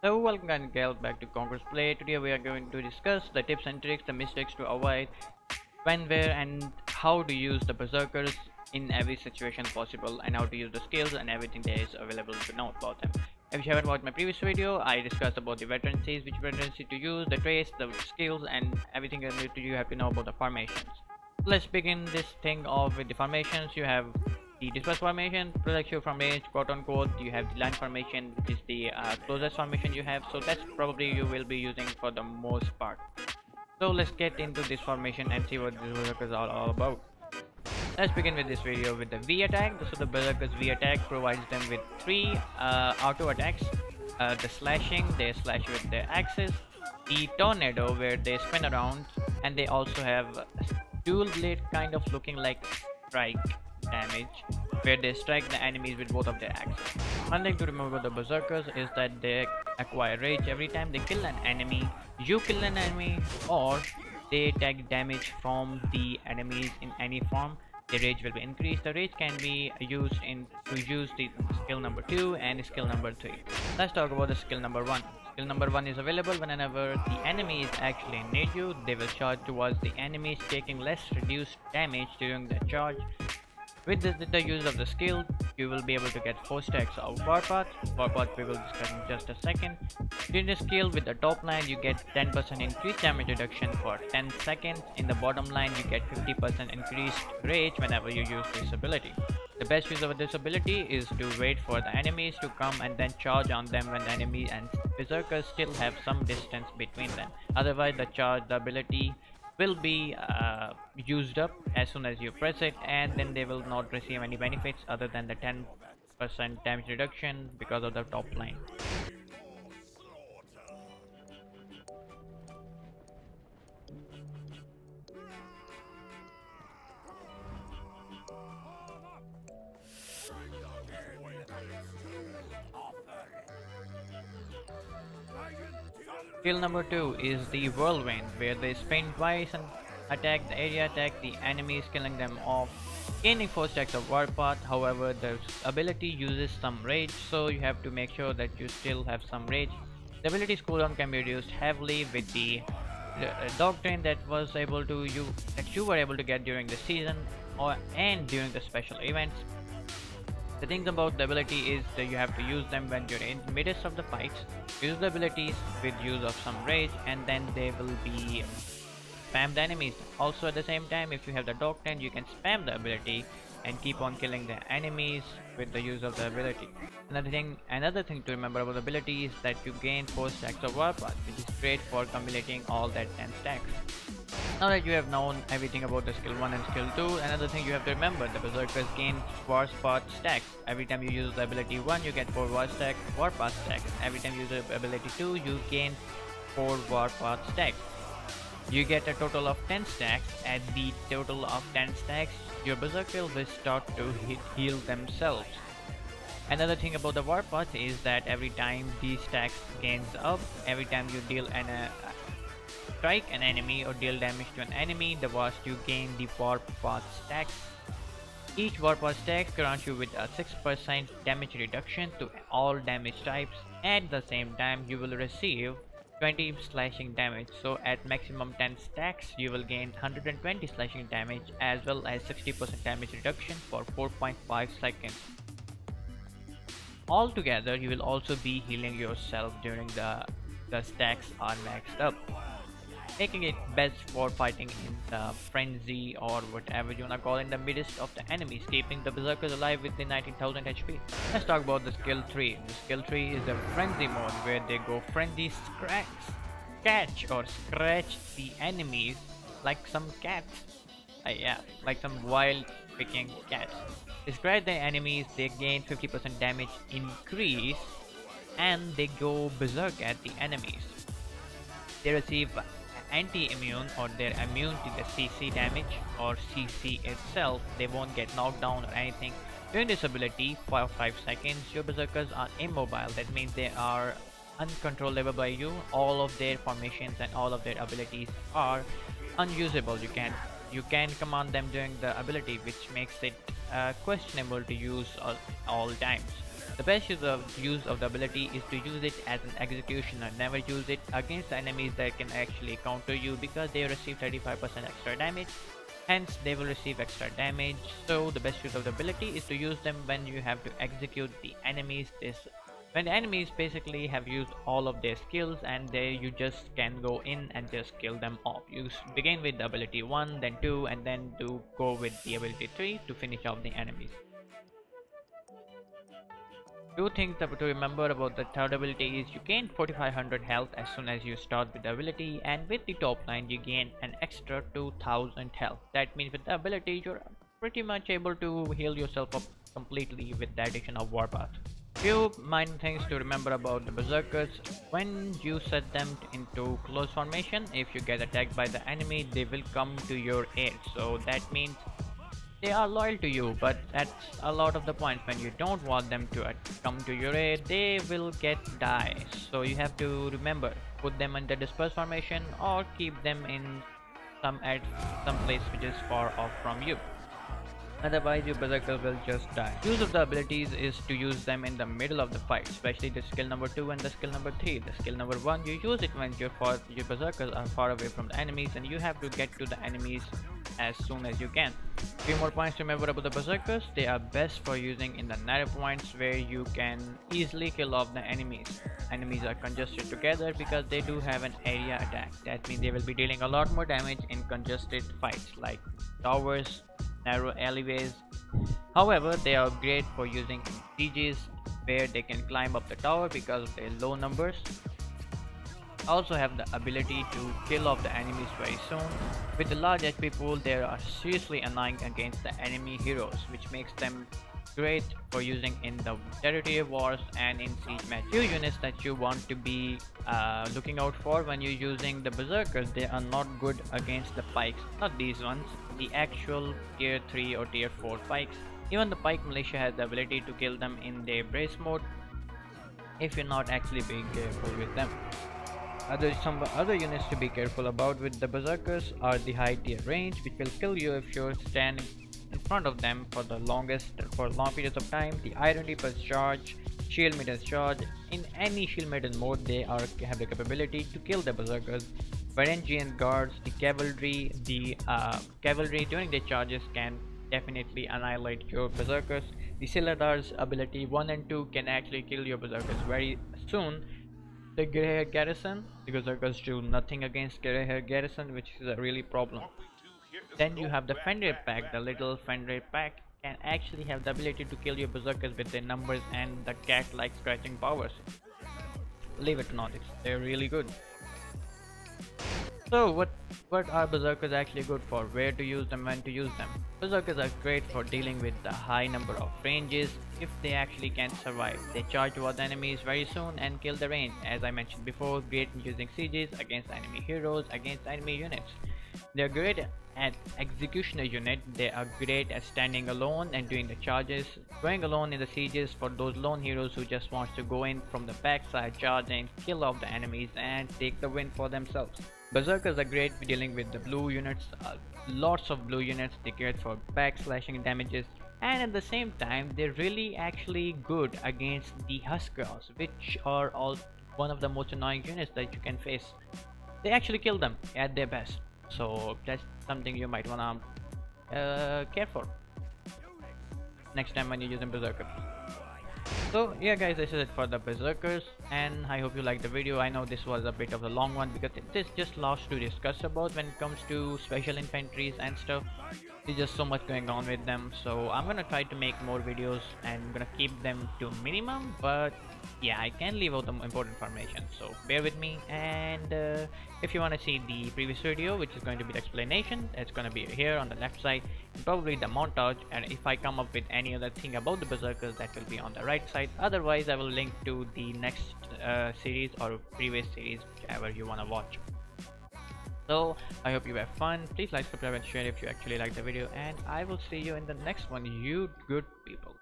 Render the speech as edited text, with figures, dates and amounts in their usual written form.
So welcome and girls back to Conqueror's Play. Today we are going to discuss the tips and tricks, the mistakes to avoid, when, where and how to use the Berserkers in every situation possible, and how to use the skills and everything that is available to know about them. If you haven't watched my previous video, I discussed about the veterancies, which veterancy to use, the traits, the skills and everything that you have to know about the formations. Let's begin this thing off with the formations. You have the disperse formation, protects you from range, quote unquote. You have the line formation, which is the closest formation you have, so that's probably you will be using for the most part. So let's get into this formation and see what this Berserkers are all about. Let's begin with this video with the V attack. So the Berserkers V attack provides them with 3 auto attacks. The slashing, they slash with their axes, the tornado where they spin around, and they also have dual blade kind of looking like strike damage where they strike the enemies with both of their axes. One thing to remember about the Berserkers is that they acquire rage every time they kill an enemy, you kill an enemy, or they take damage from the enemies in any form. The rage will be increased. The rage can be used to use the skill number 2 and skill number 3. Let's talk about the skill number 1. Skill number 1 is available whenever the enemy is actually near you. They will charge towards the enemies, taking less reduced damage during the charge. With the use of the skill, you will be able to get 4 stacks of Warpath. Warpath we will discuss in just a second. During the skill, with the top line you get 10% increased damage reduction for 10 seconds. In the bottom line you get 50% increased rage whenever you use this ability. The best use of this ability is to wait for the enemies to come and then charge on them when the enemy and Berserkers still have some distance between them. Otherwise the ability will be used up as soon as you press it, and then they will not receive any benefits other than the 10% damage reduction because of the top line. Skill number 2 is the whirlwind, where they spin twice and attack the area, attack the enemies, killing them off, gaining 4 stacks of Warpath. However, the ability uses some rage, so you have to make sure that you still have some rage. The ability's cooldown can be reduced heavily with the Doctrine that you were able to get during the season and during the special events. The thing about the ability is that you have to use them when you're in the midst of the fights. Use the abilities with use of some rage, and then they will be spam the enemies. Also at the same time, if you have the Doctrine, you can spam the ability and keep on killing the enemies with the use of the ability. Another thing to remember about the ability is that you gain 4 stacks of Warpath, which is great for accumulating all that 10 stacks. Now that you have known everything about the skill 1 and skill 2, another thing you have to remember, the Berserkers gain Warpath stacks. Every time you use the ability 1, you get 4 Warpath stacks. Every time you use the ability 2, you gain 4 Warpath stacks. You get a total of 10 stacks. At the total of 10 stacks, your Berserker will start to heal themselves. Another thing about the Warpath is that every time these stacks gains up, every time you deal strike an enemy or deal damage to an enemy, you gain the Warpath stacks. Each Warpath stack grants you with a 6% damage reduction to all damage types. At the same time, you will receive 20 slashing damage, so at maximum 10 stacks you will gain 120 slashing damage as well as 60% damage reduction for 4.5 seconds. Altogether, you will also be healing yourself during the stacks are maxed up, making it best for fighting in the frenzy or whatever you wanna call in the midst of the enemies, keeping the Berserkers alive with the 19,000 HP. Let's talk about the skill 3. The skill 3 is the frenzy mode, where they go frenzy, catch or scratch the enemies like some cats. Like some wild freaking cats. They scratch the enemies, they gain 50% damage increase, and they go berserk at the enemies. They receive anti-immune, or they're immune to the CC damage or CC itself. They won't get knocked down or anything. During this ability for 5 seconds, your Berserkers are immobile. That means they are uncontrollable by you. All of their formations and all of their abilities are unusable. You can't You can command them during the ability, which makes it questionable to use all times. The best use of the ability is to use it as an executioner. Never use it against enemies that can actually counter you, because they receive 35% extra damage, hence they will receive extra damage. So the best use of the ability is to use them when you have to execute the enemies. When the enemies basically have used all of their skills, and you just can go in and just kill them off. You begin with the ability 1, then 2, and then go with the ability 3 to finish off the enemies. Two things to remember about the third ability is you gain 4500 health as soon as you start with the ability, and with the top line you gain an extra 2000 health. That means with the ability you're pretty much able to heal yourself up completely with the addition of Warpath. Few minor things to remember about the Berserkers. When you set them into close formation, if you get attacked by the enemy, they will come to your aid. So that means they are loyal to you, but that's a lot of the points. When you don't want them to come to your aid, they will die. So you have to remember, put them in the disperse formation or keep them in some place which is far off from you. Otherwise your Berserker will just die. Use of the abilities is to use them in the middle of the fight, especially the skill number 2 and the skill number 3. The skill number 1 you use it when your Berserkers are far away from the enemies and you have to get to the enemies as soon as you can. Few more points to remember about the Berserkers. They are best for using in the narrow points where you can easily kill off the enemies. Enemies are congested together because they do have an area attack. That means they will be dealing a lot more damage in congested fights like towers, narrow alleyways. However, they are great for using in sieges where they can climb up the tower because of their low numbers. Also have the ability to kill off the enemies very soon. With the large HP pool, they are seriously annoying against the enemy heroes, which makes them great for using in the territory wars and in siege matches. Few units that you want to be looking out for when you're using the Berserkers, they are not good against the pikes. Not these ones, the actual tier 3 or tier 4 pikes. Even the pike militia has the ability to kill them in their brace mode if you're not actually being careful with them. Some other units to be careful about with the Berserkers are the high tier range, which will kill you if you're standing in front of them for long periods of time. The Iron Reaper's Charge, Shield Maiden's Charge, in any Shield Maiden mode they have the capability to kill the Berserkers. Varangian Guards, the cavalry during their charges can definitely annihilate your Berserkers. The Siladar's ability 1 and 2 can actually kill your Berserkers very soon. The Grey Hair Garrison, the Berserkers do nothing against Grey Hair Garrison, which is a really problem. Then you have the Fenrir Pack. The little Fenrir Pack can actually have the ability to kill your Berserkers with their numbers and the cat-like scratching powers. Believe it or not, they're really good. So what are Berserkers actually good for? Where to use them, when to use them? Berserkers are great for dealing with the high number of ranges if they actually can survive. They charge towards enemies very soon and kill the range. As I mentioned before, great in using sieges, against enemy heroes, against enemy units. They are great at executioner unit. They are great at standing alone and doing the charges. Going alone in the sieges for those lone heroes who just wants to go in from the backside, charge and kill off the enemies and take the win for themselves. Berserkers are great for dealing with the blue units, lots of blue units. They great for backslashing damages, and at the same time they're really actually good against the Huskers, which are one of the most annoying units that you can face. They actually kill them at their best, so that's something you might wanna care for next time when you're using Berserker. So yeah guys, this is it for the Berserkers, and I hope you liked the video. I know this was a bit of a long one because there's just lots to discuss about when it comes to special infantries and stuff. There's just so much going on with them, so I'm gonna try to make more videos and I'm gonna keep them to minimum, but yeah, I can leave out the important information, so bear with me. And if you want to see the previous video, which is going to be the explanation, it's going to be here on the left side, and probably the montage, and if I come up with any other thing about the Berserkers, that will be on the right side. Otherwise I will link to the next series or previous series, whichever you want to watch. So I hope you have fun. Please like, subscribe and share if you actually like the video, and I will see you in the next one, you good people.